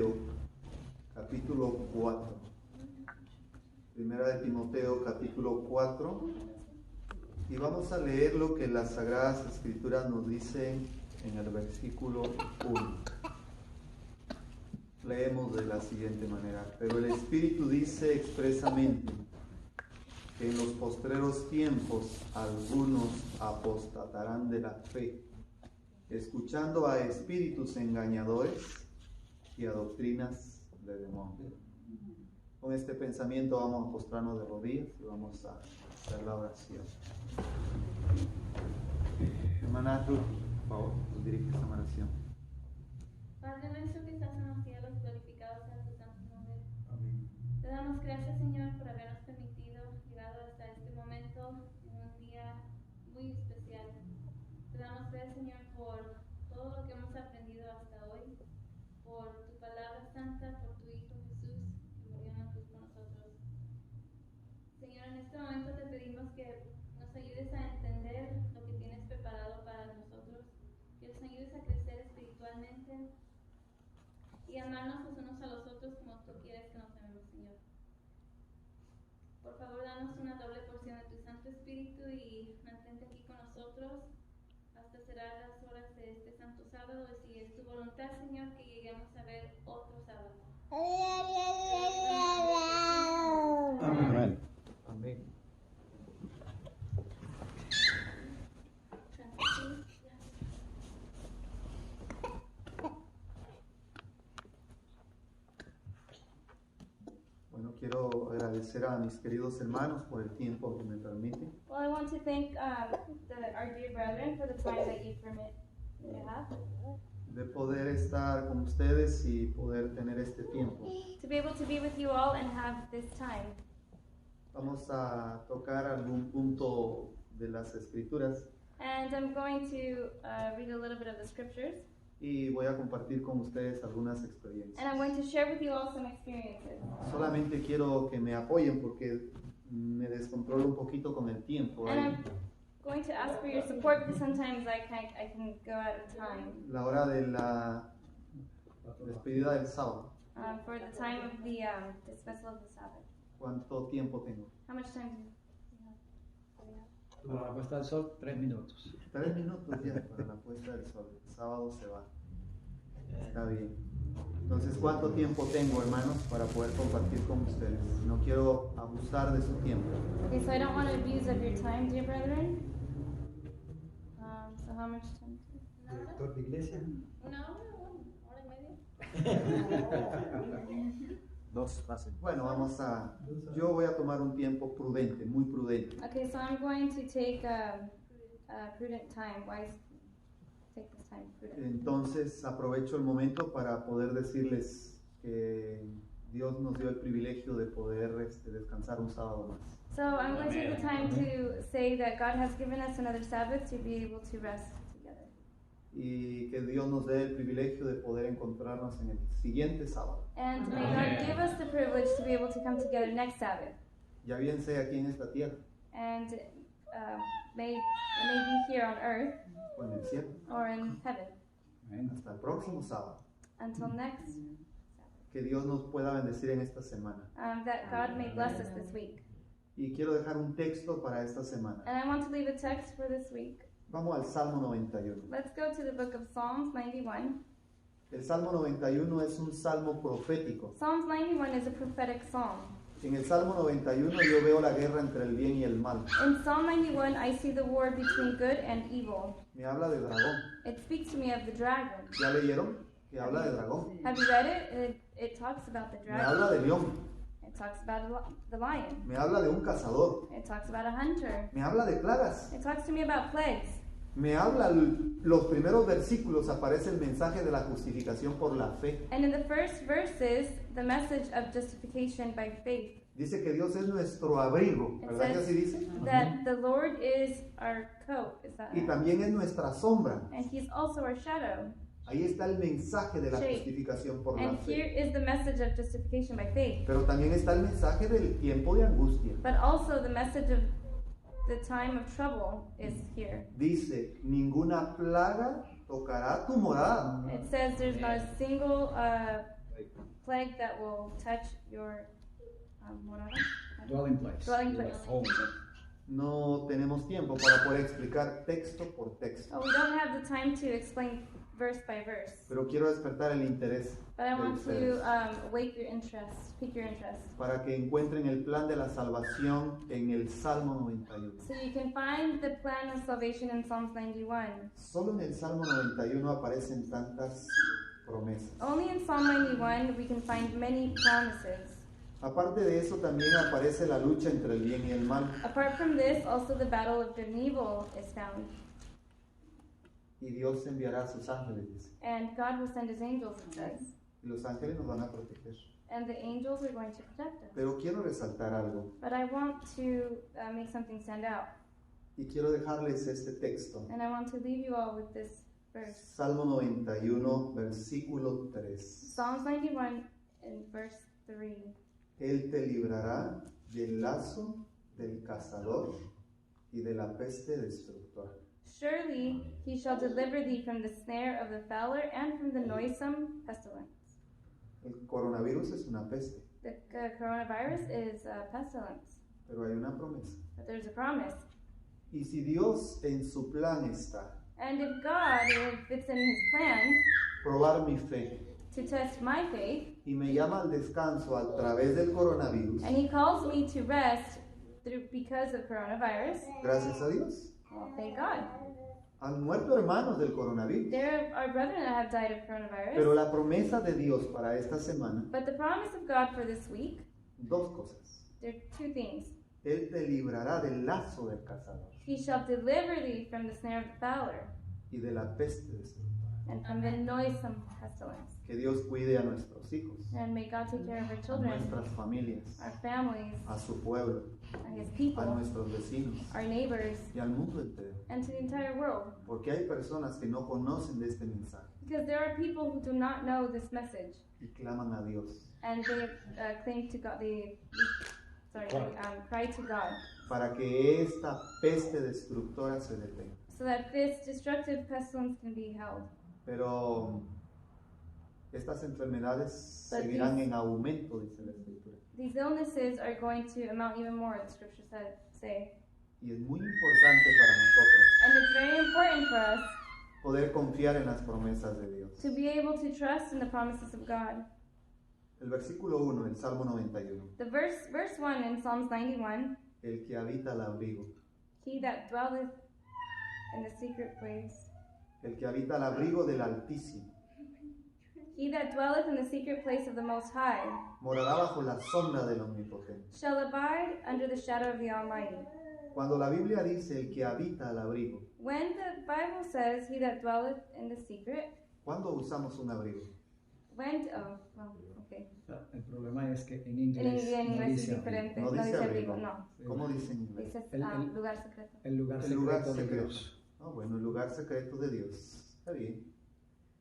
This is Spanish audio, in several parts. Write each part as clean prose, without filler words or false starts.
Timoteo, capítulo 4. Primera de Timoteo, capítulo 4. Y vamos a leer lo que las Sagradas Escrituras nos dicen en el versículo 1. Leemos de la siguiente manera: pero el Espíritu dice expresamente que en los postreros tiempos algunos apostatarán de la fe, escuchando a espíritus engañadores y a doctrinas de demonios. Con este pensamiento vamos a postrarnos de rodillas y vamos a hacer la oración. Hermana Ruth, por favor, nos dirige esta oración. Padre nuestro que estás en los cielos, glorificado sea tu santo nombre. Amén. Te damos gracias, Señor, por habernos permitido llegar hasta este momento en un día muy especial. Te damos gracias, Señor, por todo lo que hemos aprendido hasta hoy, por tu palabra santa, por tu Hijo Jesús, que murió en la cruz por nosotros. Señor, en este momento te pedimos que nos ayudes a entender lo que tienes preparado para nosotros, que nos ayudes a crecer espiritualmente y amarnos los unos a los otros como tú quieres que nos amemos, Señor. Por favor, danos una doble porción de tu Santo Espíritu y mantente aquí con nosotros hasta cerrar las horas de este santo sábado, y si es tu voluntad, Señor, que lleguemos a ver otro sábado. Amén. Amén. Bueno, quiero agradecer a mis queridos hermanos por el tiempo que me permiten. Well, I want to thank our dear brethren for the time that you permit me to have. De poder estar con ustedes y poder tener este tiempo. To be able to be with you all and have this time. Vamos a tocar algún punto de las Escrituras And I'm going to read a little bit of the scriptures. y voy a compartir con ustedes algunas experiencias. And I'm going to share with you all some experiences. Solamente quiero que me apoyen porque me descontrolo un poquito con el tiempo. And I'm going to ask for your support because sometimes I can go out of time. La hora de la despedida del sábado. For the time of the dismissal of the Sabbath. ¿Cuánto tiempo tengo? How much time do you have? Para la puesta del sol, 3 minutos. 3 minutos ya para la puesta del sol. El sábado se va. Está bien. Entonces, ¿cuánto tiempo tengo, hermanos, para poder compartir con ustedes? No quiero abusar de su tiempo. Okay, so I don't want to abuse of your time, dear brethren. So how much time? Director de iglesia. Una hora y media. 2 fácil. Bueno, yo voy a tomar un tiempo prudente, muy prudente. Okay, so I'm going to take prudent time. Take this time prudent. Entonces, aprovecho el momento para poder decirles que Dios nos dio el privilegio de poder descansar un sábado más. So I'm going to take the time to say that God has given us another Sabbath to be able to rest together. Y que Dios nos dé el privilegio de poder encontrarnos en el siguiente sábado. And may God give us the privilege to be able to come together next Sabbath. Ya bien sea aquí en esta tierra And may be here on earth o en el cielo. or in heaven. Hasta el próximo sábado. Until next Sabbath. Que Dios nos pueda bendecir en esta semana. That God may bless us this week. Y quiero dejar un texto para esta semana. And I want to leave a text for this week. Vamos al Salmo 91. Let's go to the book of Psalms 91. El Salmo 91 es un salmo profético. Psalms 91 is a prophetic psalm. En el Salmo 91 yo veo la guerra entre el bien y el mal. In Psalm 91, I see the war between good and evil. Me habla de dragón. It speaks to me of the dragon. ¿Ya leyeron? Que habla de dragón. Have you read it? It talks about the Me dragon. habla de león. It talks about the lion. Me habla de un cazador. It talks about a hunter. Me habla de plagas. It talks to me about plagues. Me habla, los primeros versículos aparece el mensaje de la justificación por la fe. And in the first verses, the message of justification by faith. Dice que Dios es nuestro abrigo, It ¿verdad que así dice? says that the Lord is our coat. Is that Y también es nuestra sombra. And He's also our shadow. Ahí está el mensaje de la Shade. justificación por la And here fe. is the message of justification by faith. Pero también está el mensaje del tiempo de angustia. But also the message of the time of trouble is here. Dice, ninguna plaga tocará tu morada. It says there's not a single plague that will touch your morada? Dwelling place. Dwelling place. Home. No tenemos tiempo para poder explicar texto por texto, Oh, we don't have the time to explain verse by verse, pero quiero despertar el interés but I de want ustedes to wake your interest, pique your interest, para que encuentren el plan de la salvación en el Salmo 91. so you can find the plan of salvation in Psalms 91. Solo en el Salmo 91 aparecen tantas promesas. Only in Psalm 91 we can find many promises. Aparte de eso, también aparece la lucha entre el bien y el mal. Apart from this, also the battle of good and evil is found. Y Dios enviará a sus ángeles, dice. And God will send his angels, it says. Y los ángeles nos van a proteger. And the angels are going to protect us. Pero quiero resaltar algo. But I want to make something stand out. Y quiero dejarles este texto. And I want to leave you all with this verse. Salmo 91, versículo 3. Psalms 91 in verse 3. Él te librará del lazo del cazador y de la peste destructora. Surely he shall deliver thee from the snare of the fowler and from the noisome pestilence. El coronavirus es una peste, The coronavirus is a pestilence, pero hay una promesa. but there's a promise. Y si Dios en su plan está, And if God, if it's in his plan probar mi fe, to test my faith, y me llama al descanso a través del coronavirus, and he calls me to rest because of coronavirus, gracias a Dios. well, thank God. Han muerto hermanos del coronavirus. There are brethren that have died of coronavirus. Pero la promesa de Dios para esta semana, But the promise of God for this week, dos cosas. there are two things. Él te librará del lazo del cazador He shall deliver thee from the snare of the fowler y de la peste destructora. and from the noisome pestilence. Que Dios cuide a nuestros hijos, And may God take care of our a children, nuestras familias, our families, a su pueblo, his a people, nuestros vecinos our neighbors, y al mundo entero. and to the entire world. Porque hay personas que no conocen de este mensaje Because there are people who do not know this message, y claman a Dios and they claim to God, cry to God, para que esta peste destructora se detenga. so that this destructive pestilence can be held. Pero estas enfermedades But seguirán these- en aumento, dice la Escritura. These illnesses are going to amount even more, the scripture say. Y es muy importante para nosotros And it's very important for us poder confiar en las promesas de Dios. to be able to trust in the promises of God. El versículo 1 del Salmo 91. The verse 1 in Psalms 91, El que habita al abrigo. he that dwelleth in the secret place, El que habita al abrigo del Altísimo. he that dwelleth in the secret place of the Most High, Morará bajo la sombra del Omnipotente. shall abide under the shadow of the Almighty. Cuando la Biblia dice el que habita al abrigo, When the Bible says, he that dwelleth in the secret, ¿cuándo usamos un abrigo? okay. El problema es que en En inglés no inglés es dice diferente, No no dice dice abrigo. abrigo, no. ¿Cómo dice en inglés? Dice El- lugar secreto. el lugar El secreto lugar de secreto. Dios. Ah, bueno, el lugar secreto de Dios. Está bien.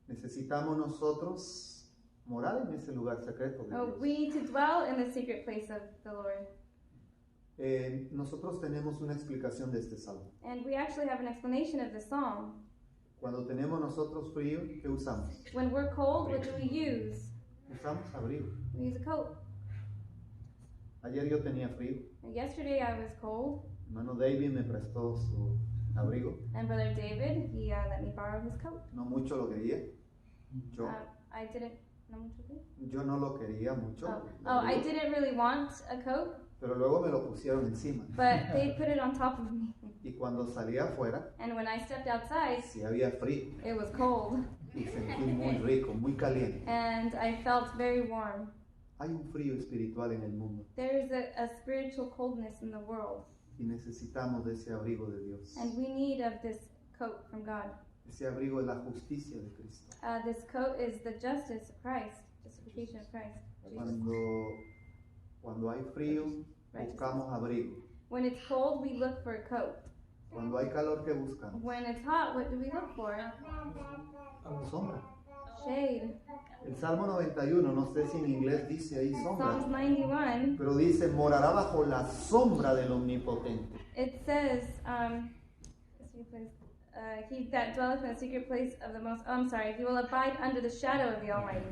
Necesitamos nosotros morar en ese lugar secreto de Oh, Dios. we need to dwell in the secret place of the Lord. Nosotros tenemos una explicación de este salmo. And we actually have an explanation of the psalm. Cuando tenemos nosotros frío, ¿qué usamos? When we're cold, what do we use? Usamos abrigo. We use a coat. Ayer yo tenía frío. And yesterday I was cold, Hermano David me prestó su abrigo. and Brother David, he let me borrow his coat. No mucho lo quería. Yo, I didn't, no mucho good. yo no lo quería mucho. Oh, I didn't really want a coat, Pero luego me lo pusieron encima. but they put it on top of me. Y cuando salía afuera, And when I stepped outside, sí había frío. it was cold, Y sentí muy rico, muy caliente. and I felt very warm. Hay un frío espiritual en el mundo. There is a spiritual coldness in the world, Y necesitamos de ese abrigo de Dios. and we need of this coat from God. Ese abrigo es la justicia de Cristo. This coat is the justice of Christ, justification of Christ. Jesus. Cuando hay frío, buscamos abrigo. When it's cold, we look for a coat. Cuando hay calor, ¿qué buscamos? When it's hot, what do we look for? Sombra. Shade. El Salmo 91, no sé si en inglés dice ahí Psalms sombra, 91, pero dice, morará bajo la sombra del Omnipotente. it says, he that dwelleth in the secret place of the Most, he will abide under the shadow of the Almighty.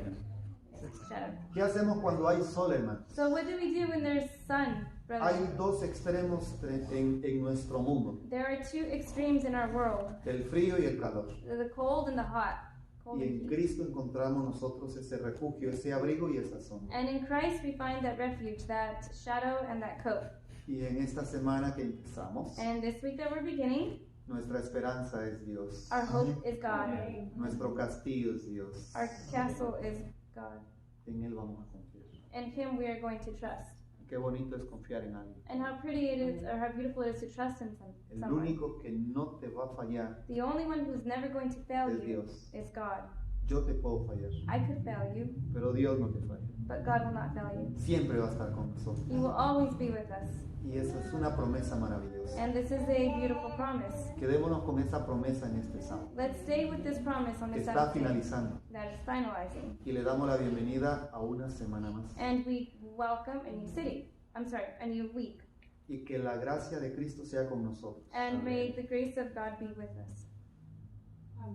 shadow. ¿Qué hacemos cuando hay sol, hermano? So what do we do when there's sun, Hay brother? dos extremos en nuestro mundo, There are two extremes in our world, el frío y el calor. the cold and the hot. Cold Y and en heat. Cristo encontramos nosotros ese refugio, ese abrigo y esa sombra. And in Christ we find that refuge, that shadow and that coat. Y en esta semana que empezamos, And this week that we're beginning, nuestra esperanza es Dios. our hope is God. Nuestro castillo es Dios. Our castle is God. En Él vamos a confiar. In Him we are going to trust. Qué bonito es confiar en alguien. And how pretty it is, or how beautiful it is to trust in El someone. único que no te va a fallar The only one who's never going to fail es you Dios. is God. Yo te puedo fallar, I could fail you, pero Dios no te falla. but God will not fail you. Siempre va a estar con nosotros. He will always be with us. Y esa es una promesa maravillosa. And this is a beautiful promise. Quedémonos con esa promesa en este sábado, Let's stay with this promise on que this está Sabbath day finalizando. that is finalizing. Y le damos la bienvenida a una semana más. And we welcome a new city. A new week. Y que la gracia de Cristo sea con nosotros. And may the grace of God be with us.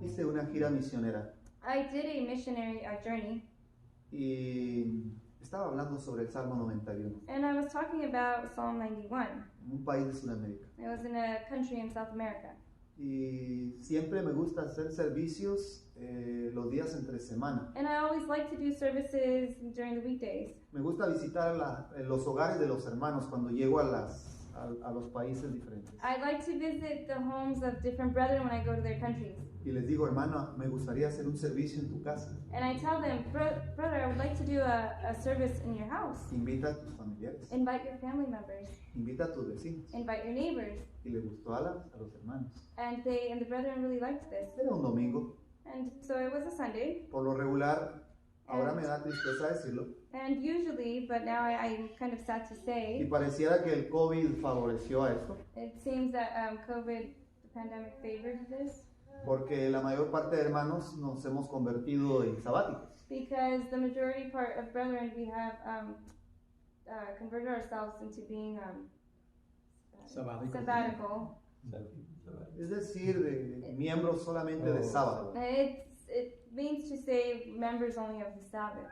Hice una gira misionera I did a missionary journey, y estaba hablando sobre el Salmo 91, and I was talking about Psalm 91. en un país de Sudamérica. It was in a country in South America. Y siempre me gusta hacer servicios los días entre semana. And I always like to do services during the weekdays. Me gusta visitar los hogares de los hermanos cuando llego a los países diferentes. I like to visit the homes of different brethren when I go to their countries. Y les digo, hermano, me gustaría hacer un servicio en tu casa. And I tell them, brother, I would like to do a service in your house. Invita a tus familiares, Invite your family members. invita a tus vecinos. Invite your neighbors. Y le gustó a los hermanos. And the brethren really liked this. Era un domingo. And so it was a Sunday. Por lo regular, ahora me da tristeza decirlo. And usually, but now I'm kind of sad to Y say, pareciera que el COVID favoreció a esto. it seems that COVID, the pandemic, favored this. Porque la mayor parte de hermanos nos hemos convertido en sabáticos. Because the majority part of brethren, we have converted ourselves into being sabbatical. Es decir, de miembros solamente de sábado. It means to say members only of the Sabbath.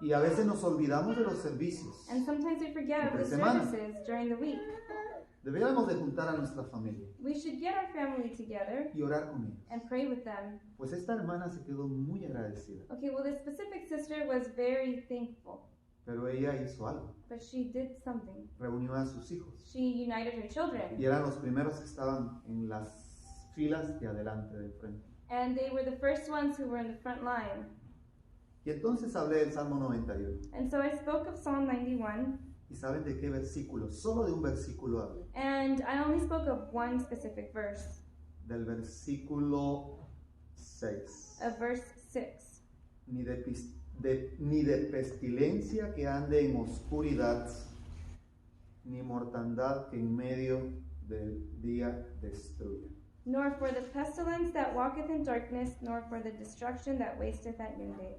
Y a veces nos olvidamos de los servicios. And sometimes we forget of the Entre semana. services during the week. Deberíamos de juntar a nuestra familia We should get our family together y orar con ellos. and pray with them. Pues esta hermana se quedó muy agradecida, Okay, well, this specific sister was very thankful, pero ella hizo algo. but she did something. Reunió a sus hijos She united her children, y eran los primeros que estaban en las filas de adelante del frente. and they were the first ones who were in the front line. Y entonces hablé del Salmo 91. And so I spoke of Psalm 91, ¿Y saben de qué versículo? Solo de un versículo hablé. and I only spoke of one specific verse, Del versículo 6. of verse 6. Ni de pestilencia que ande en oscuridad, ni mortandad que en medio del día destruya. Nor for the pestilence that walketh in darkness, nor for the destruction that wasteth at noonday.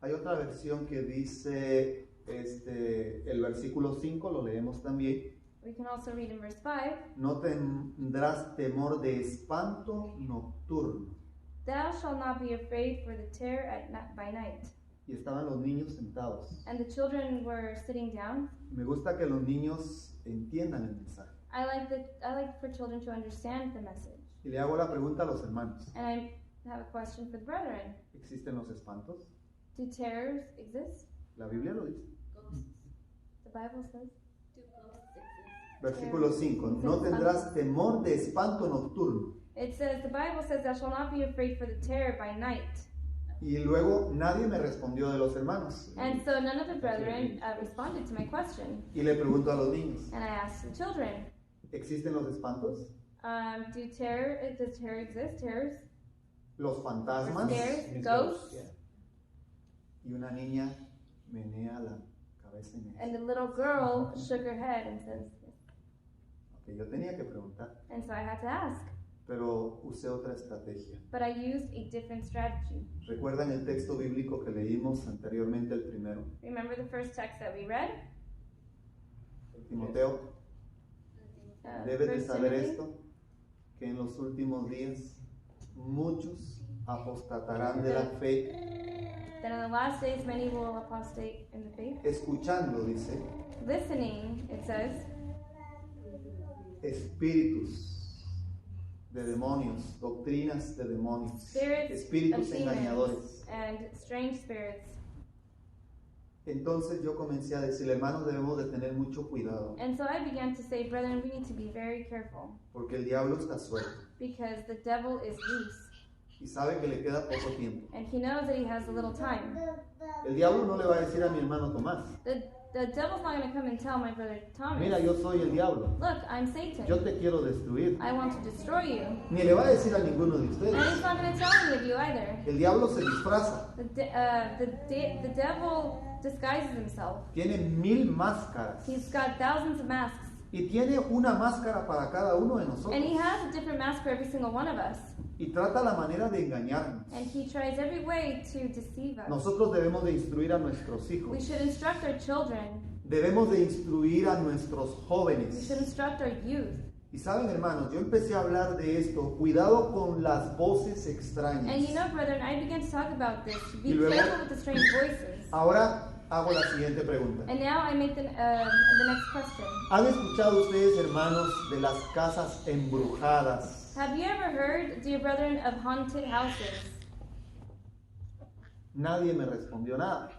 Hay otra versión que dice el versículo 5, lo leemos también. We can also read in verse 5, No tendrás temor de espanto nocturno. Thou shalt not be afraid for the terror by night. Y estaban los niños sentados. And the children were sitting down. Me gusta que los niños entiendan el mensaje. I like for children to understand the message. Y le hago la pregunta a los hermanos. And I have a question for the brethren. ¿Existen los espantos? Do terrors exist? La Biblia lo dice. The Bible says. Versículo 5. No tendrás temor de espanto nocturno. It says, the Bible says, thou shalt not be afraid for the terror by night. Y luego nadie me respondió de los hermanos. And so none of the brethren responded to my question. Y le pregunto a los niños. And I asked the children, ¿Existen los espantos? does terror exist? Terrors? Los fantasmas. Scares? Ghosts? Y una niña menea la cabeza en And eso. the little girl shook her head and says, Okay, yo tenía que preguntar, and so I had to ask. pero usé otra estrategia. But I used a different strategy. ¿Recuerdan el texto bíblico que leímos anteriormente, el primero? Remember the first text that we read? Timoteo, debes de 1 saber Timothy? esto, que en los últimos días muchos apostatarán de la fe, Then in the last days, many will apostate in the faith. Escuchando, dice, Listening, it says, espíritus de demonios, doctrinas de demonios, spirits espíritus of engañadores. demons and strange spirits. Entonces yo comencé a decir, hermanos, debemos de tener mucho cuidado, And so I began to say, brethren, we need to be very careful porque el diablo está suelto because the devil is loose y sabe que le queda poco tiempo. and he knows that he has a little time. El diablo no le va a decir a mi hermano Tomás, The devil's not going to come and tell my brother Thomas, mira, yo soy el diablo, look, I'm Satan. yo te quiero destruir. I want to destroy you. Ni le va a decir a ninguno de And ustedes. he's not going to tell any of you either. El diablo se disfraza, The devil disguises himself. tiene 1000 máscaras He's got thousands of masks. y tiene una máscara para cada uno de And nosotros he has a different mask for every single one of us. y trata la manera de engañarnos. And he tries every way to deceive us. Nosotros debemos de instruir a nuestros We hijos, should instruct our children. debemos de instruir a nuestros We jóvenes. should instruct our youth. Y saben, hermanos, yo empecé a hablar de esto, cuidado con las voces And extrañas. you know, brethren, I began to talk about this. Be Y luego- careful with the strange voices. Ahora hago la siguiente pregunta. And now I make the next question. ¿Han escuchado ustedes, hermanos, de las casas embrujadas? Have you ever heard, dear brethren, of haunted houses? Nadie me respondió nada.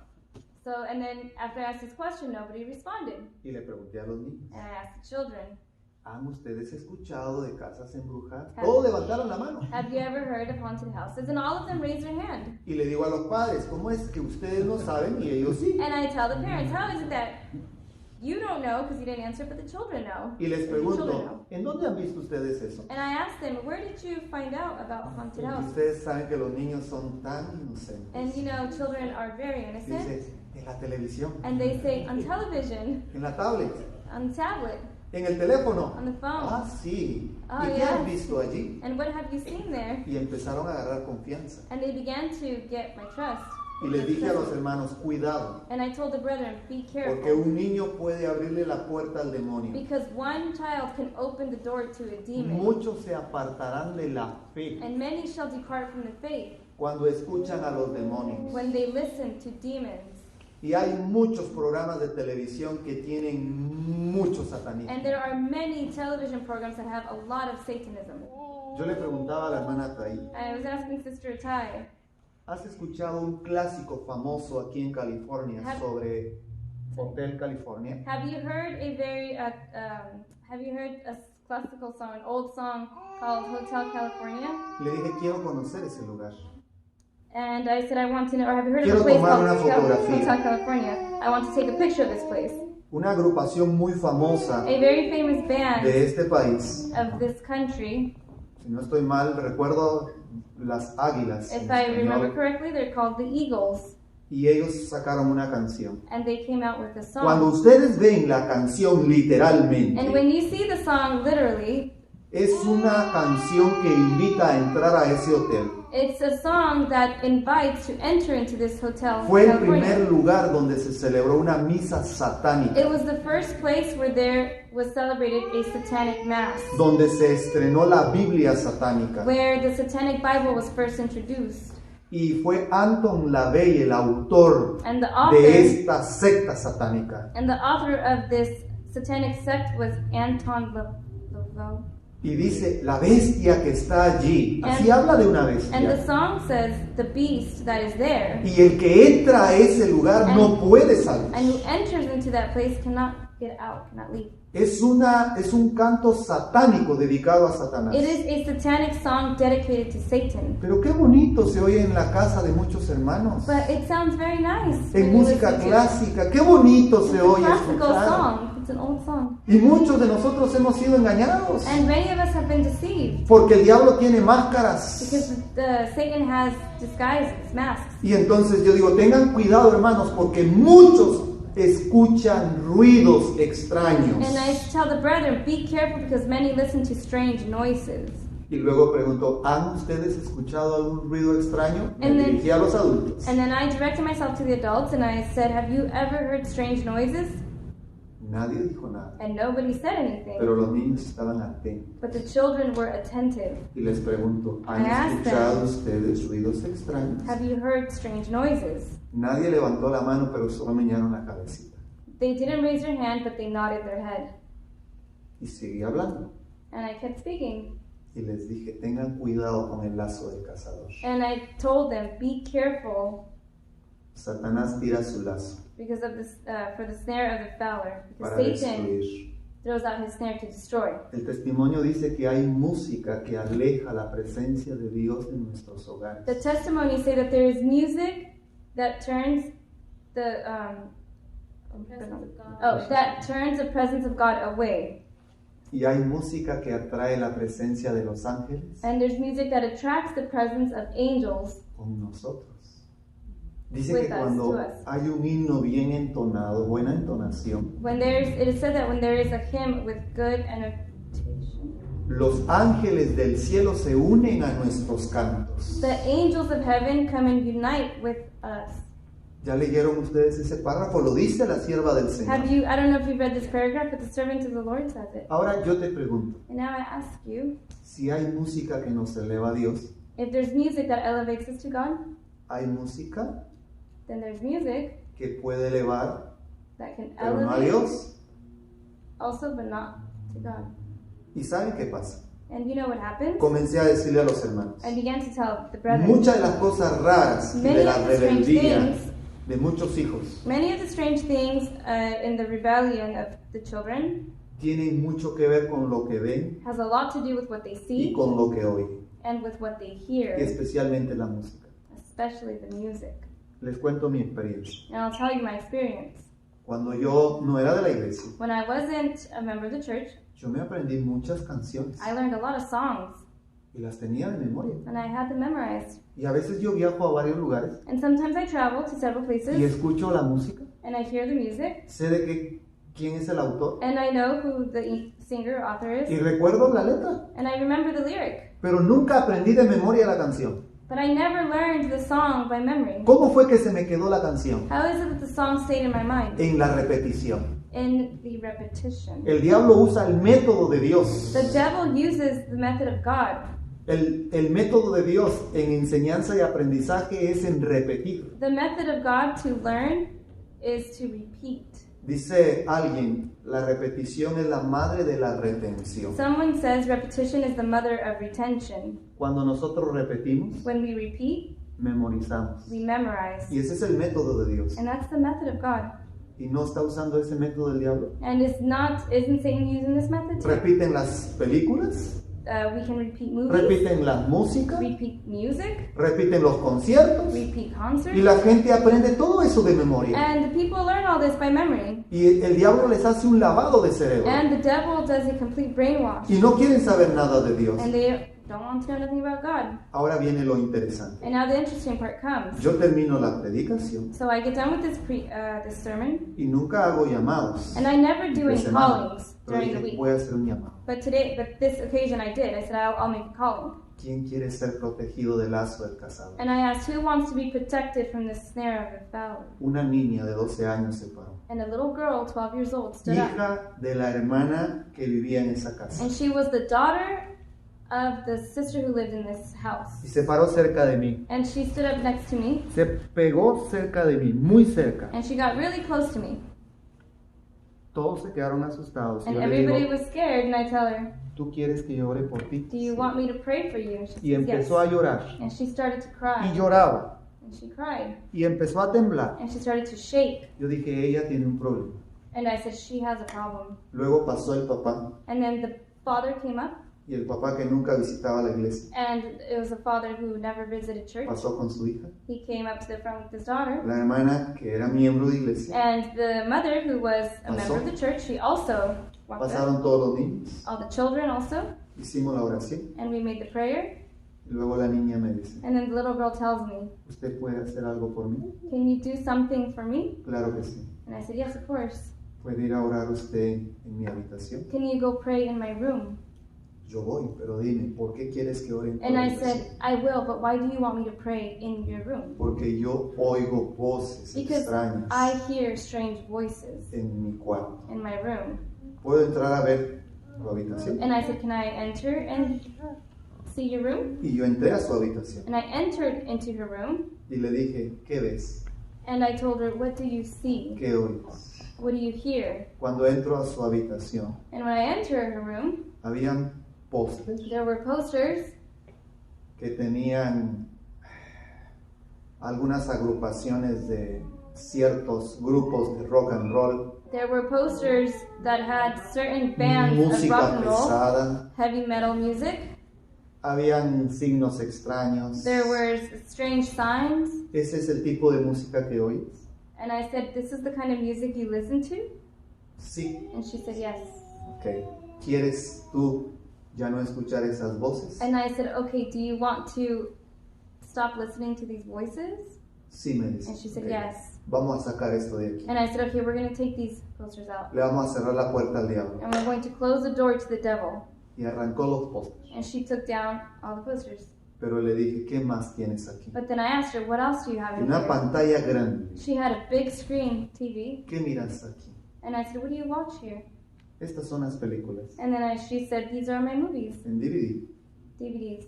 So, and then after I asked this question, nobody responded. Y le pregunté a los niños, And I asked the children, ¿han ustedes escuchado de casas embrujadas? Have- Todos levantaron la mano. have you ever heard of haunted houses? And all of them raised their hand. Y le digo a los padres, ¿cómo es que ustedes no saben y ellos sí? And I tell the parents, how is it that you don't know because you didn't answer, but the children know? Y les The children pregunto, know. ¿en dónde han visto ustedes eso? And I asked them, where did you find out about haunted Y houses? ustedes saben que los niños son tan And inocentes. you know, children are very innocent. Dice, en la televisión, And they say, on television, en la tablet, on the tablet, en el teléfono. on the phone. Ah, sí. Oh, ¿Y qué yeah. han visto allí? And what have you seen there? Y empezaron a agarrar confianza. And they began to get my trust. Y les dije a los hermanos, cuidado, And I told the brethren, be porque careful. un niño puede abrirle la puerta al demonio. Because one child can open the door to a demon. Muchos se apartarán de la fe And many shall depart from the faith cuando escuchan a los demonios. when they listen to demons. Y hay muchos programas de televisión que tienen mucho satanismo. And there are many television programs that have a lot of Satanism. Yo le preguntaba a la hermana Taí, I was asking Sister Tai, ¿has escuchado un clásico famoso aquí en California sobre Hotel California? have you heard a classical song, an old song called Hotel California? Le dije, quiero conocer ese lugar. And I said, I want to know, or have you heard of Quiero a place tomar called una fotografía. Hotel California? I want to take a picture of this place. Una agrupación muy famosa A very famous band de este país, of this country, si no estoy mal, recuerdo las Águilas en if I remember español, correctly, they're called the Eagles. y ellos sacaron una canción. And they came out with a Cuando song. ustedes ven la canción And literalmente, when you see the song literally, es una canción que invita a entrar a ese hotel. it's a song that invites to enter into this hotel. Fue el California. primer lugar donde se celebró una misa satánica, It was the first place where there was celebrated a satanic mass, donde se estrenó la Biblia satánica. where the satanic Bible was first introduced. Y fue Anton LaVey el autor And the de author esta secta satánica. of this satanic sect was Anton LaVey. Y dice, la bestia que está allí. Así And- habla de una And the bestia. song says, the beast that is there, Y el que entra a ese lugar no puede salir. and who enters into that place cannot get out, cannot leave. Es un canto satánico dedicado a Satanás. It is a satanic song dedicated to Satan. Pero qué bonito se oye en la casa de muchos hermanos. But it sounds very nice. when En you música listen to it. clásica, qué bonito It's se a oye classical escuchar. song. It's an old song. Y muchos de nosotros hemos sido engañados. And many of us have been deceived Porque el diablo tiene máscaras. because Satan has disguises, masks. Y entonces yo digo, tengan cuidado hermanos, porque muchos escuchan ruidos extraños. And I tell the brethren, be careful because many listen to strange noises. Y luego pregunto, ¿han ustedes escuchado algún ruido extraño? Me And then- dirigí a los adultos. And then I directed myself to the adults and I said, have you ever heard strange noises? Nadie dijo nada, and nobody said anything. pero los niños estaban atentos. But the children were attentive. Y les pregunto, ¿han I asked escuchado ustedes ruidos extraños? Have you heard strange noises? Nadie levantó la mano, pero solo meñaron la cabecita. They didn't raise their hand, but they nodded their head. Y seguí hablando. And I kept speaking. Y les dije, tengan cuidado con el lazo del cazador. And I told them, be careful Satanás tira su lazo because of this, for the snare of the fowler. para Because Satan destruir. throws out his snare to destroy. El testimonio dice que hay música que aleja la presencia de Dios en nuestros hogares. The testimonies say that there is music that turns the the presence of God away. Y hay música que atrae la presencia de los ángeles And there's music that attracts the presence of angels. con nosotros. Dice With que us, cuando to us. hay un himno bien entonado, buena entonación, It is said that when there is a hymn with good annotation, los ángeles del cielo se unen a nuestros cantos. the angels of heaven come and unite with us. ¿Ya leyeron ustedes ese párrafo? Lo dice la sierva del Señor. I don't know if you've read this paragraph, but the servant of the Lord says it. Ahora yo te pregunto, And now I ask you, si hay música que nos eleva a Dios, if there's music that elevates us to God, hay música then there's music que puede elevar, that can pero no a elevate Dios. also, but not to God. ¿Y saben qué pasa? And you know what happens? Comencé a decirle a los hermanos, I began to tell the brethren, muchas de las cosas raras y de many la of the strange rebeldía things, de muchos hijos many of the strange things in the rebellion of the children tienen mucho que ver con lo que ven has a lot to do with what they y see con lo que oyen, and with what they y hear, especialmente la música. especially the music. Les cuento mi experiencia. And I'll tell you my experience. Cuando yo no era de la iglesia, When I wasn't a member of the church, yo me aprendí muchas canciones I learned a lot of songs y las tenía de memoria. and I had them memorized. Y a veces yo viajo a varios lugares And sometimes I travel to several y places escucho la música, and I hear the music sé de quién es el autor and I know who the singer or author y is recuerdo la letra, and I remember the lyric. pero nunca aprendí de memoria la canción. But I never learned the song by memory. ¿Cómo fue que se me quedó la canción? How is it that the song stayed in my mind? En la repetición. In the repetition. El diablo usa el método de Dios. The devil uses the method of God. El método de Dios en enseñanza y aprendizaje es en repetir. The method of God to learn is to repeat. Dice alguien, la repetición es la madre de la retención. Someone says repetition is the mother of retention. Cuando nosotros repetimos, When we repeat, memorizamos. we memorize. Y ese es el método de Dios. And that's the method of God. ¿Y no está usando ese método del diablo? And isn't Satan using this method too? Repiten las películas, We can repeat movies, repiten la música, repeat music, repiten los conciertos repeat y concerts, la gente aprende todo eso de memoria. and the people learn all this by memory. Y el diablo les hace un lavado de cerebro And the devil does a complete brainwash. y no quieren saber nada de Dios. And they don't want to know nothing about God. Ahora viene lo interesante. And now the interesting part comes. Yo termino la predicación So I get done with this this sermon, y nunca hago llamados. and I never do de any semana. callings Pero during the dije, week. voy a hacer un llamado. But this occasion I did. I said I'll make a calling. ¿Quién quiere ser protegido del lazo del cazador? And I asked who wants to be protected from the snare of the fowler. Una niña de 12 años se paró. And a little girl, 12 years old, stood up. Hija de la hermana que vivía en esa casa. And she was the daughter of the sister who lived in this house. Y se paró cerca de mí. And she stood up next to me, Se pegó cerca de mí, muy cerca. and she got really close to me. Todos se quedaron asustados. Y And yo le everybody digo, was scared, and I tell her, ¿tú quieres que yo ore por ti? do you want me to pray for you? And she Y says, yes. empezó a llorar. And she started to Y cry. lloraba. And she cried. Y empezó a temblar. And she started to shake. Yo dije, ella tiene un problema. And I said, she has a problem. Luego pasó el papá. And then the father came up, Y el papá que nunca visitaba la iglesia. and it was a father who never visited church. Pasó con su hija. He came up to the front with his daughter. La hermana que era miembro de iglesia. And the mother, who was a member of the church, she also walked up. Pasaron todos los niños. All the children also. Hicimos la oración. And we made the prayer. Y luego la niña me dice, And then the little girl tells me, ¿usted puede hacer algo por mí? can you do something for me? Claro que sí. And I said, yes, of course. ¿Puede ir a orar usted en mi habitación? Can you go pray in my room? yo voy, pero dime, ¿por qué quieres que ore en tu And I habitación? said, I will, but why do you want me to pray in your room? Porque yo oigo voces Because extrañas I hear strange voices en mi cuarto. in my room. ¿Puedo entrar a ver tu habitación? And I said, can I enter and see your room? Y yo entré a su habitación And I entered into her room, y le dije, ¿qué ves? and I told her, what do you see? ¿Qué oyes? What do you hear? Cuando entro a su habitación, And when I enter her room, habían pósters there were posters que tenían algunas agrupaciones de ciertos grupos de rock and roll, There were posters that had certain bands of música rock and roll, pesada, heavy metal music. habían signos extraños. There were strange signs. ¿Ese es el tipo de música que oyes? And I said, this is the kind of music you listen to? Sí. And she said, yes. Ok. ¿Quieres tú ya no escuchar esas voces? And I said, okay, do you want to stop listening to these voices? Sí, me dice. And she said, Ok. yes. Vamos a sacar esto de aquí. And I said, okay, we're going to take these posters out. Le vamos a cerrar la puerta al diablo. And we're going to close the door to the devil. Y arrancó los pósters. And she took down all the posters. Pero le dije, ¿qué más tienes aquí? But then I asked her, what else do you have in Una here? pantalla grande. She had a big screen TV. ¿Qué miras aquí? And I said, what do you watch here? Estas son las películas. And then she said, these are my movies, En DVD. DVDs.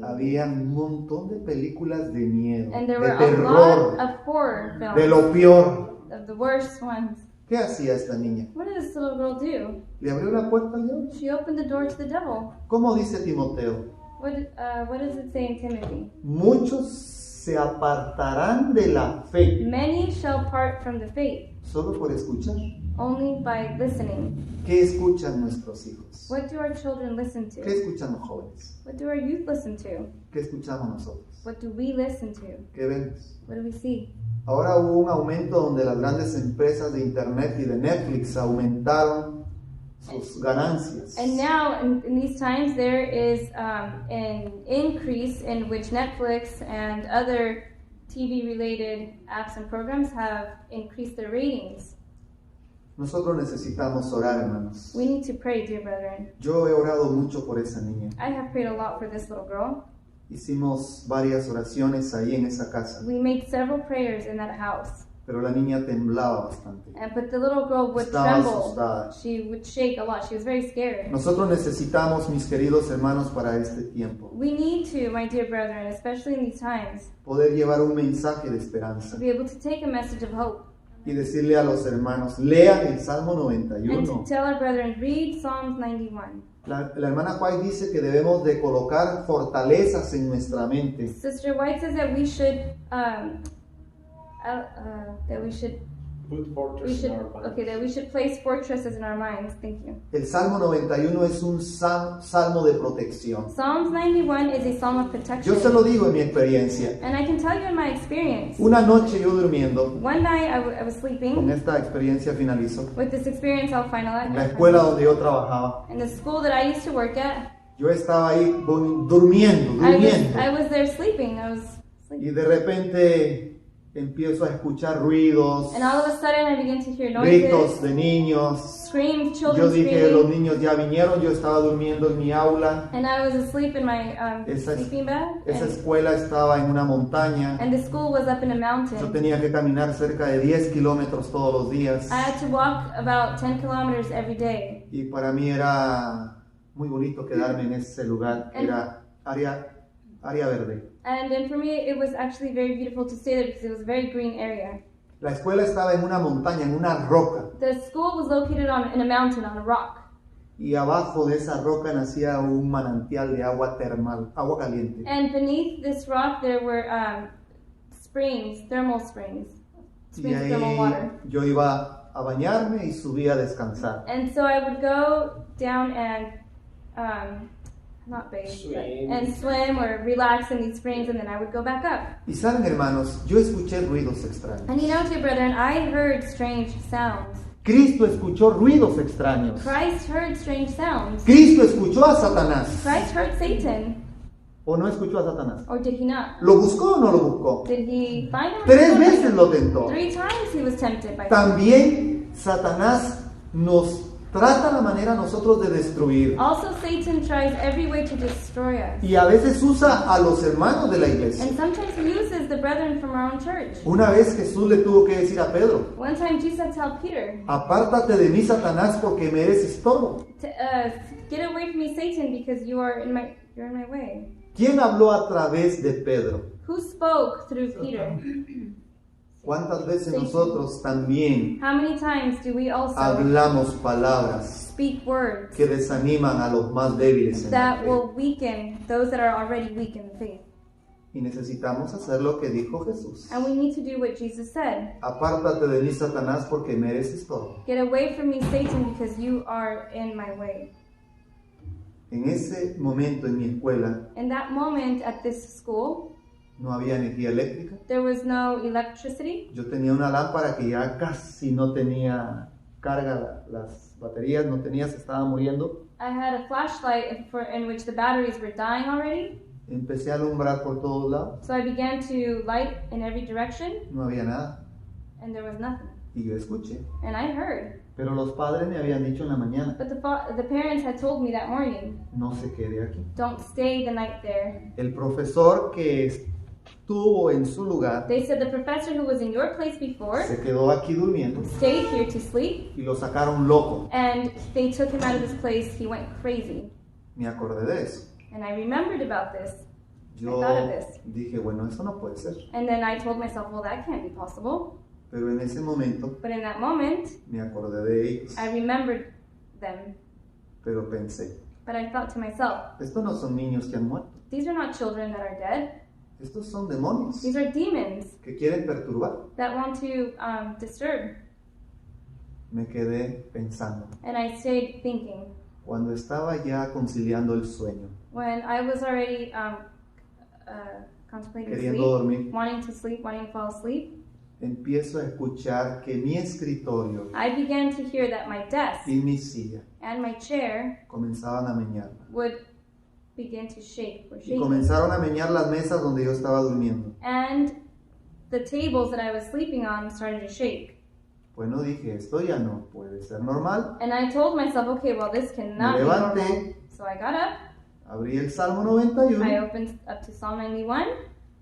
Había un montón de películas de miedo, And there de were a terror, lot of horror de films, lo peor. of the worst ones. ¿Qué hacía esta niña? What did this little girl do? ¿Le abrió la puerta al diablo? She opened the door to the devil. ¿Cómo dice Timoteo? What does it say in Timothy? Muchos se apartarán de la fe Many shall part from the faith, solo por escuchar. only by listening. ¿Qué escuchan nuestros hijos? What do our children listen ¿Qué to? escuchan los jóvenes? What do our youth listen to? ¿Qué escuchamos nosotros? What do we listen to? ¿Qué vemos? What do we see? Ahora hubo un aumento donde las grandes empresas de internet y de Netflix aumentaron sus ganancias. And now, in these times, there is an increase in which Netflix and other TV-related apps and programs have increased their ratings. Nosotros necesitamos orar, hermanos. We need to pray, dear brethren. Yo he orado mucho por esa niña. I have prayed a lot for this little girl. Hicimos varias oraciones ahí en esa casa, We made several prayers in that house. pero la niña temblaba bastante. But the little girl would Estaba tremble. asustada. She would shake a lot. She was very scared. Nosotros necesitamos, mis queridos hermanos, para este tiempo, We need to, my dear brethren, especially in these times, poder llevar un mensaje de esperanza to be able to take a message of hope y decirle a los hermanos, lean el Salmo and to 91. tell our brethren, read Psalms 91. La hermana White dice que debemos de colocar fortalezas en nuestra mente. Sister White says that we should that we should place fortresses in our minds. Thank you. El Salmo 91 es un salmo de protección. Psalms 91 is a psalm of protection. Yo se lo digo en mi experiencia. And I can tell you in my experience. Una noche yo durmiendo, One night I was con sleeping. esta experiencia finalizo, With this experience, I'll en la escuela donde yo trabajaba, in the school that I used to work at, yo estaba ahí durmiendo. I was there sleeping. I was Y sleeping. de repente empiezo a escuchar ruidos, And all of a sudden I began to hear gritos noises, de niños. screams, Yo children dije, los screaming. niños ya vinieron, yo estaba durmiendo en mi aula. And I was asleep in my sleeping bed. Esa escuela estaba en una montaña. And the school was up in a Yo mountain. tenía que caminar cerca de 10 kilómetros todos los días. I had to walk about 10 kilometers every day. Y para mí era muy bonito quedarme en ese lugar. Era área verde. And then for me, it was actually very beautiful to stay there because it was a very green area. La escuela estaba en una montaña, en una roca. The school was located in a mountain, on a rock. Y abajo de esa roca nacía un manantial de agua termal, agua caliente. And beneath this rock, there were springs, thermal springs. Y Springs of ahí thermal water. yo iba a bañarme y subía a descansar. And so I would go down and not bathe, Swim. and swim or relax in these springs, and then I would go back up. Y saben, hermanos, yo escuché ruidos extraños. And you know, dear brethren, I heard strange sounds. Cristo escuchó ruidos extraños. Christ heard strange sounds. Cristo escuchó a Satanás. Christ heard Satan, ¿O no escuchó a Satanás? or did he not? ¿Lo buscó o no lo buscó? Did he find him? 3 veces lo tentó. 3 times he was tempted by Satan. También Satanás nos trata la manera nosotros de destruir. Also, Satan tries every way to destroy us. Y a veces usa a los hermanos de la iglesia. And sometimes he uses the brethren from our own church. Una vez Jesús le tuvo que decir a Pedro, One time Jesus had to tell Peter, apártate de mí, Satanás, porque me eres estorbo. get away from me, Satan, because you're in my way. ¿Quién habló a través de Pedro? Who spoke through Peter? ¿Cuántas veces nosotros también How many times do we also hablamos palabras speak words que desaniman a los más débiles en la that fe? will weaken those that are already weak in the faith? Y necesitamos hacer lo que dijo Jesús. And we need to do what Jesus said. Apártate de mí, Satanás, porque me eres estorbo. Get away from me, Satan, because you are in my way. En ese momento en mi escuela In that moment at this school, no había energía eléctrica. there was no electricity. Yo tenía una lámpara que ya casi no tenía carga, las baterías no tenía, se estaba muriendo. I had a flashlight in which the batteries were dying already. Empecé a alumbrar por todos lados, So I began to light in every direction, no había nada. and there was nothing. Y yo escuché. And I heard. Pero los padres me habían dicho en la mañana, But the parents had told me that morning, no se quede aquí. don't stay the night there. El profesor que estuvo en su lugar They said the professor who was in your place before se quedó aquí durmiendo stayed here to sleep, y lo sacaron loco. and they took him out of this place. He went crazy. Me acordé de eso. And I remembered about this. Yo I thought of this. dije, bueno, eso no puede ser. And then I told myself, well, that can't be possible. Pero en ese momento But in that moment, me acordé de ellos. I remembered them. Pero pensé, But I thought to myself, estos no son niños que han muerto. these are not children that are dead. Estos son demonios These are demons que quieren perturbar. that want to disturb. Me quedé pensando. And I stayed thinking. Cuando estaba ya conciliando el sueño, When I was already contemplating queriendo sleep, dormir, wanting to sleep, wanting to fall asleep, empiezo a escuchar que mi escritorio I began to hear that my desk y mi silla and my chair comenzaban a meñarla. would begin to shake. Were Y shaking. comenzaron a meñar las mesas donde yo estaba durmiendo. And the tables that I was sleeping on started to shake. Bueno, dije, esto ya no puede ser normal. And I told myself, okay, well, this cannot be normal. levanté. So I got up, Abrí el Salmo I 91 opened up to Psalm 91,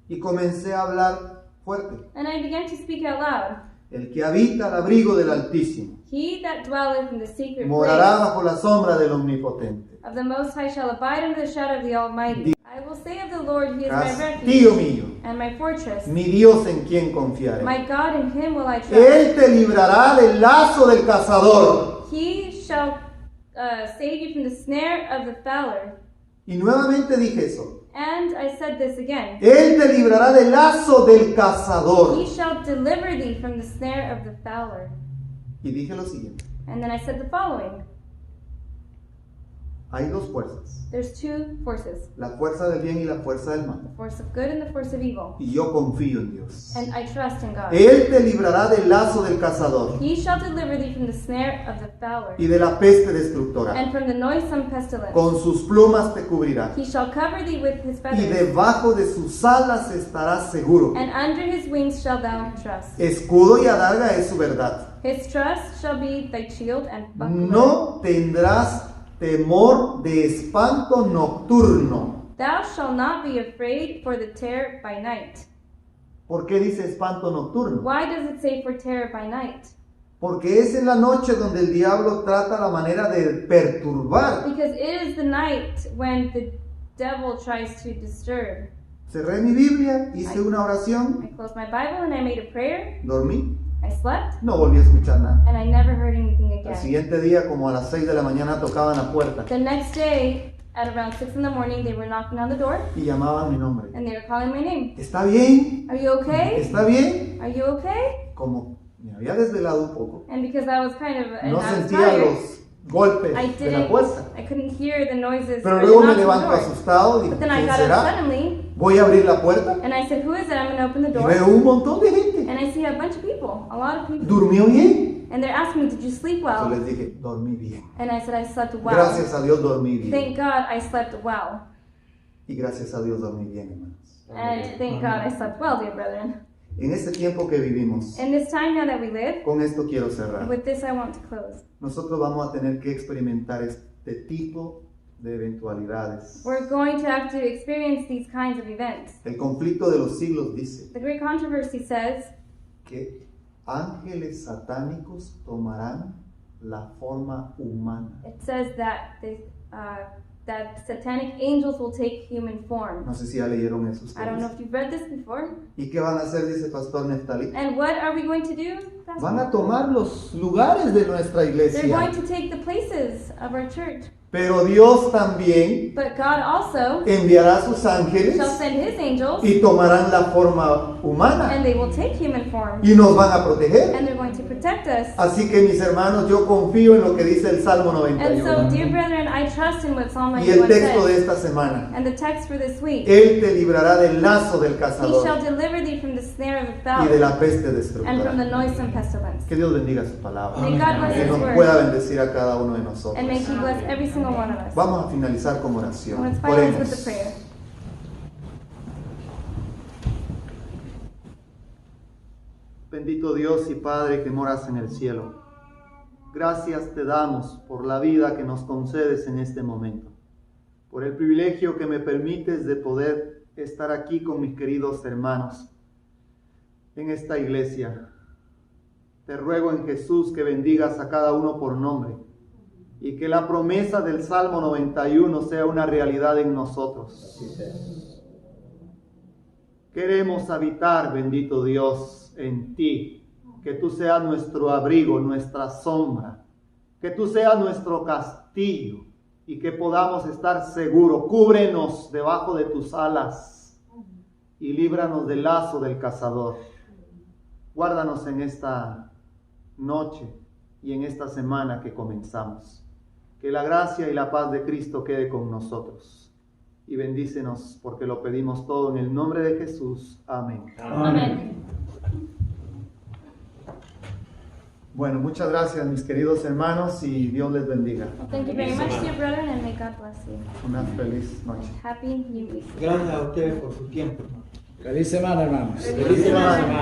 y comencé a hablar fuerte. and I began to speak out loud. El que habita al abrigo del Altísimo He that dwelleth in the secret morará place bajo la sombra del Omnipotente. of the Most High shall abide under the shadow of the Almighty. I will say of the Lord, He is my Castillo refuge mío, and my fortress. mi Dios en quien confiaré. My God, in Him will I trust. Él te librará del lazo del cazador. He shall save you from the snare of the fowler. Y nuevamente dije eso. And I said this again. Él te librará del lazo del cazador. He shall deliver thee from the snare of the fowler. Y dije lo siguiente. And then I said the following. Hay dos fuerzas. There's two forces, La fuerza del bien y la fuerza del mal. the force of good and the force of evil. Y yo confío en Dios. And I trust in God. Él te librará del lazo del cazador He shall deliver thee from the snare of the fowler y de la peste destructora. and from the noisome pestilence. Con sus plumas te cubrirá. He shall cover thee with his Y feathers, debajo de sus alas estarás seguro. and under his wings shalt thou trust. Escudo y adarga es su verdad. His trust shall be thy shield and buckler. No tendrás temor de espanto nocturno. Thou shalt not be afraid for the terror by night. ¿Por qué dice espanto nocturno? Why does it say for terror by night? Porque es en la noche donde el diablo trata la manera de perturbar. Because it is the night when the devil tries to disturb. Cerré mi Biblia, hice una oración, I closed my Bible and I made a prayer. dormí, I slept no volví a escuchar nada. and I never heard anything Al again. siguiente día, como a las 6 de la mañana, tocaban la puerta The next day, at around 6 in the morning, they were knocking on the door y llamaban mi nombre. and they were calling my name. ¿Está bien? Are you okay? ¿Está bien? Are you okay? Como me había desvelado un poco, And because I was kind of and no I was sentía tired, los golpes I de la puerta. couldn't hear the noises. Pero or the luego me knocks on the levanto door. asustado y But then I ¿quién got up será? suddenly Voy a abrir la puerta and I said, who is it? I'm going to open the y door. veo un montón de gente. And I see a bunch of people, a lot of people. ¿Durmió bien? And they're asking me, did you sleep Yo well? les dije, dormí bien. And I said, I slept well. Gracias a Dios dormí bien. Thank God I slept well. Y gracias a Dios dormí bien, hermanos. And thank God I slept well, dear brethren. En este tiempo que vivimos, In this time now that we live, con esto quiero cerrar. with this I want to close. Nosotros vamos a tener que experimentar este tipo de eventualidades. We're going to have to experience these kinds of events. El conflicto de los siglos dice The Great Controversy says que ángeles satánicos tomarán la forma humana. it says that that satanic angels will take human form. No sé si ya leyeron eso I don't know ustedes. if you've read this before. ¿Y qué van a hacer? Dice Pastor Neftali. And what are we going to do? Pastor? Van a tomar los lugares de nuestra They're going iglesia. to take the places of our church. Pero Dios también But God also enviará a sus ángeles shall send his angels, y tomarán la forma humana and they will take human form, y nos van a proteger. and they're going to protect us. Así que mis hermanos, yo confío en lo que dice el Salmo And so, 91 dear brethren, I trust in what Psalm y el 91 texto de says. esta semana. And the text for this week. Él te librará del lazo del He cazador shall deliver thee from the snare of the y de fowler, la peste and from the destructora. noisome pestilence. Que Dios bendiga su palabra. May God bless Que his nos word, pueda bendecir a cada uno de nosotros. and may he bless every single one of us. Vamos a finalizar con oración. Let's finalize with the Oremos. prayer. Bendito Dios y Padre que moras en el cielo. Gracias te damos por la vida que nos concedes en este momento, por el privilegio que me permites de poder estar aquí con mis queridos hermanos en esta iglesia. Te ruego en Jesús que bendigas a cada uno por nombre y que la promesa del Salmo 91 sea una realidad en nosotros. Queremos habitar, bendito Dios, en ti. Que tú seas nuestro abrigo, nuestra sombra. Que tú seas nuestro castillo y que podamos estar seguros. Cúbrenos debajo de tus alas y líbranos del lazo del cazador. Guárdanos en esta noche y en esta semana que comenzamos. Que la gracia y la paz de Cristo quede con nosotros. Y bendícenos porque lo pedimos todo en el nombre de Jesús. Amén. Amen. Bueno, muchas gracias mis queridos hermanos y Dios les bendiga. Well, thank you very much, dear brethren, and may God bless you. Una feliz noche. Happy New Week. Gracias a ustedes por su tiempo. Feliz semana, hermanos. Feliz semana, hermano.